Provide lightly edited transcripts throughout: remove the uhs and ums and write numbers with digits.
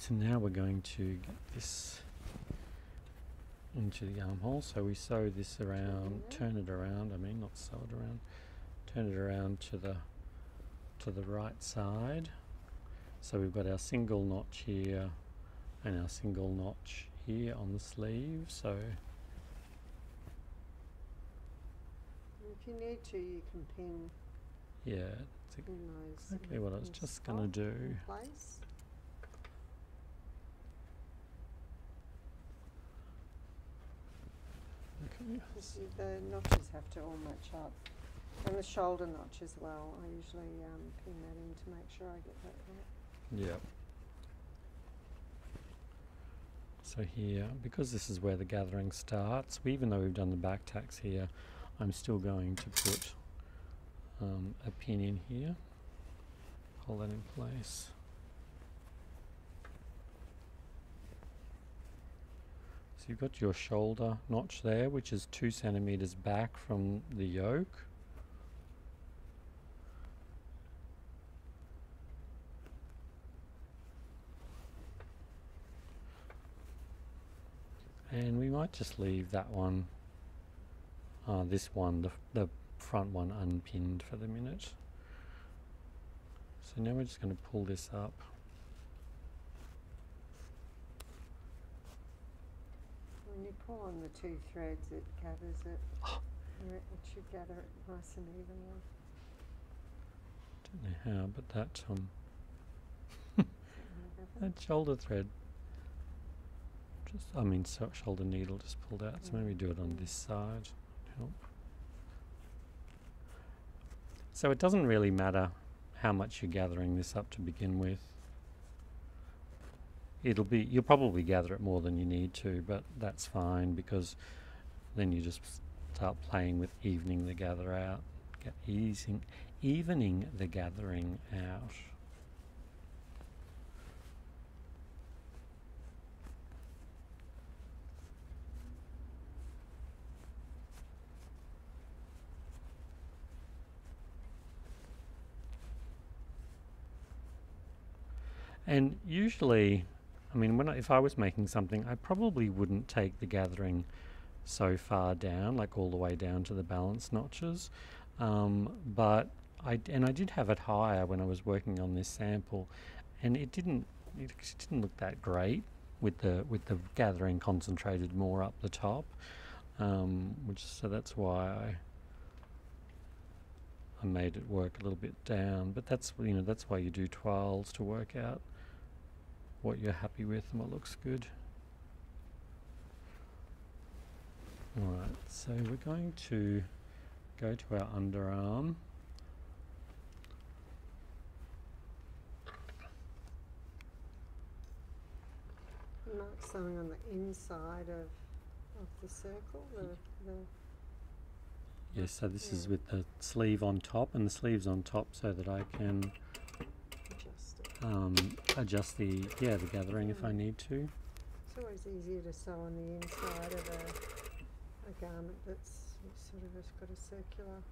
So now we're going to get this into the armhole. So we sew this around, turn it around, not sew it around, turn it around to the right side. So we've got our single notch here and our single notch here on the sleeve. So if you need to, you can pin. Yeah, that's exactly what I was just going to do. Place. Okay. The notches have to all match up, and the shoulder notch as well. I usually pin that in to make sure I get that right. Yeah. So here, because this is where the gathering starts, even though we've done the back tacks here, I'm still going to put a pin in here, hold that in place. So you've got your shoulder notch there, which is 2 centimeters back from the yoke. And we might just leave that one, this one, the front one, unpinned for the minute. So now we're just going to pull this up. When you pull on the 2 threads, it gathers it. It should gather it nice and evenly. Don't know how, but that that shoulder thread, shoulder needle just pulled out. So maybe do it on this side. Help. So it doesn't really matter how much you're gathering this up to begin with. You'll probably gather it more than you need to, but that's fine, because then you just start playing with evening the gather out, evening the gathering out. And usually, if I was making something, I probably wouldn't take the gathering so far down, like all the way down to the balance notches. But I did have it higher when I was working on this sample, and it didn't look that great with the gathering concentrated more up the top. So that's why I made it work a little bit down. But that's why you do trials, to work out what you're happy with and what looks good. Alright, so we're going to go to our underarm. Mark something on the inside of the circle. Yes, so this is with the sleeve on top, and the sleeve's on top so that I can adjust the gathering if I need to. It's always easier to sew on the inside of a garment that's sort of got a circular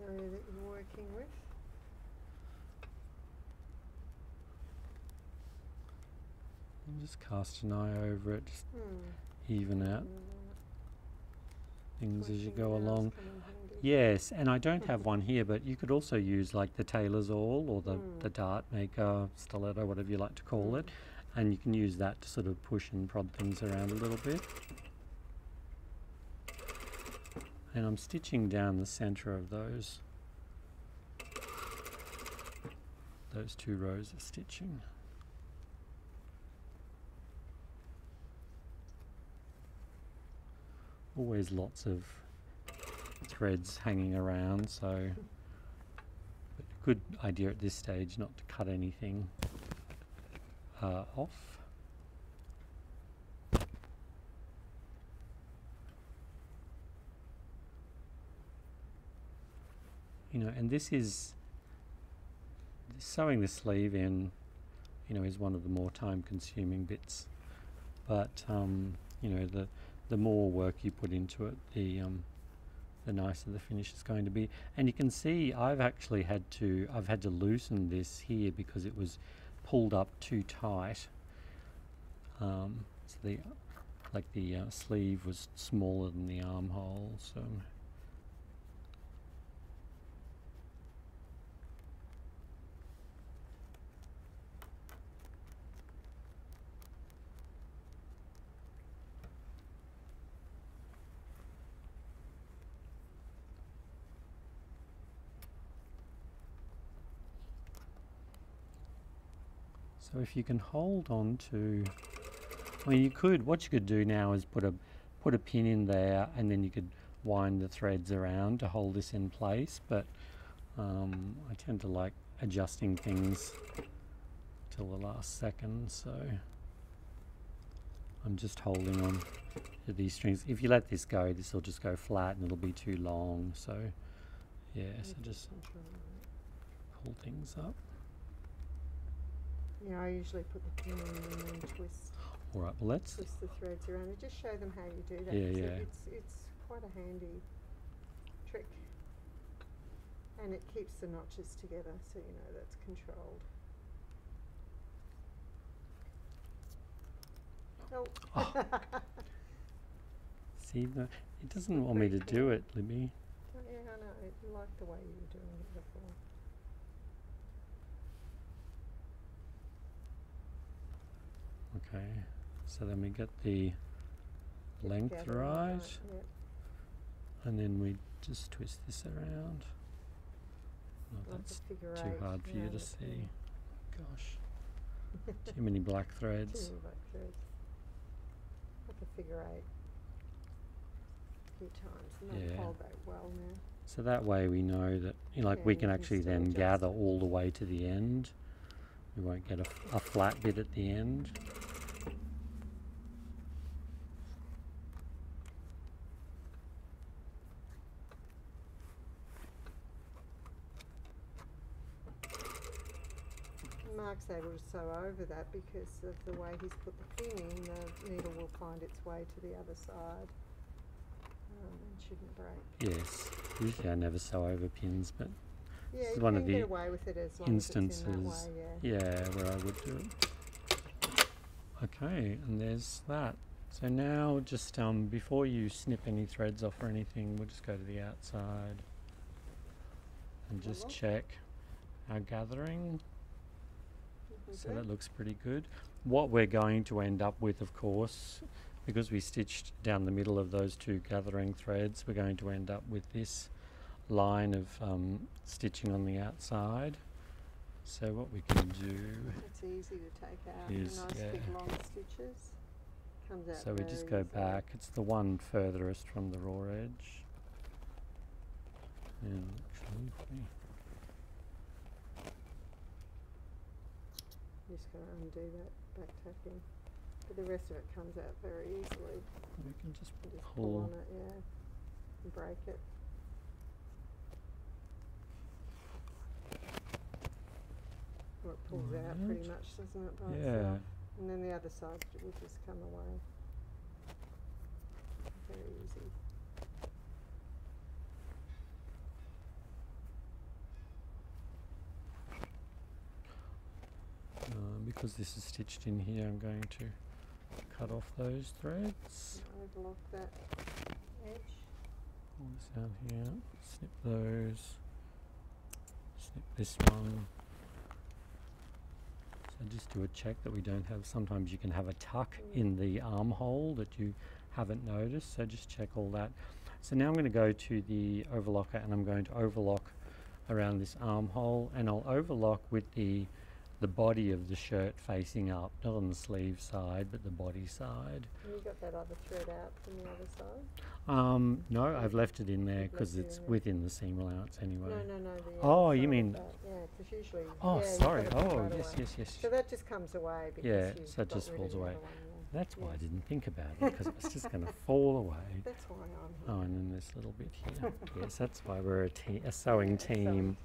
area that you're working with. And just cast an eye over it, just even out things as you go along. Yes, and I don't have one here, but you could also use like the tailor's awl or the dart maker, stiletto, whatever you like to call it, and you can use that to sort of push and prod things around a little bit. And I'm stitching down the center of those 2 rows of stitching. Always lots of threads hanging around, so good idea at this stage not to cut anything off. And this is sewing the sleeve in, is one of the more time-consuming bits. But the more work you put into it, the the nicer the finish is going to be. And you can see I've had to loosen this here because it was pulled up too tight. So the sleeve was smaller than the armhole, so. So if you can hold on to, I mean, what you could do now is put a pin in there, and then you could wind the threads around to hold this in place, but I tend to like adjusting things till the last second, so I'm just holding on to these strings. If you let this go, this will just go flat and it'll be too long, so yeah, so just pull things up. Yeah, I usually put the pin in and then twist. All right, well let's twist the threads around and just show them how you do that. Yeah, yeah. It's quite a handy trick, and it keeps the notches together, so you know that's controlled. Oh. See, it doesn't want me to do it, Libby. Oh, yeah, I know. I like the way you were doing it before. Okay, so then we get the length right, yep. And then we just twist this around. Oh, Like that's figure too eight. hard for Yeah, you to that's see. Gosh, too many black threads. Too many black threads. Like a figure eight. A few times, and that'll hold that well now. So that way we know that, like, we can actually then gather all the way to the end. We won't get a flat bit at the end. Mark's able to sew over that because of the way he's put the pin in. The needle will find its way to the other side and shouldn't break. Yes, usually I never sew over pins, but Yeah, this is you one can of the get away with it as long instances, as it's in that way, yeah, where I would do it. Okay, and there's that. So now just before you snip any threads off or anything, we'll just go to the outside and just check our gathering. So that looks pretty good. What we're going to end up with, of course, because we stitched down the middle of those two gathering threads, we're going to end up with this line of stitching on the outside. So what we can do, it's easy to take out, is, nice big long stitches. Comes out so we just go back. It's the one furthest from the raw edge. And actually, you just got to undo that back tacking, but the rest of it comes out very easily. we can just pull on it, yeah, and break it. Well, it pulls out pretty much, doesn't it, by itself? And then the other side will just come away. Very easy. Because this is stitched in here, I'm going to cut off those threads. Overlock that edge. Pull this out here, snip those, snip this one. So just do a check that we don't have, sometimes you can have a tuck in the armhole that you haven't noticed, so just check all that. So now I'm going to go to the overlocker and I'm going to overlock around this armhole, and I'll overlock with the body of the shirt facing up, not on the sleeve side, but the body side. And you got that other thread out from the other side? No, I've left it in there because it's within the seam allowance anyway. No. Oh, you mean? Yeah, because usually. Oh, yeah, sorry. Oh, right yes. So that just comes away. Because Yeah, so it just falls away. That's why I didn't think about it, because it was just going to fall away. That's why I'm here. Oh, and then this little bit here. Yes, that's why we're a sewing team.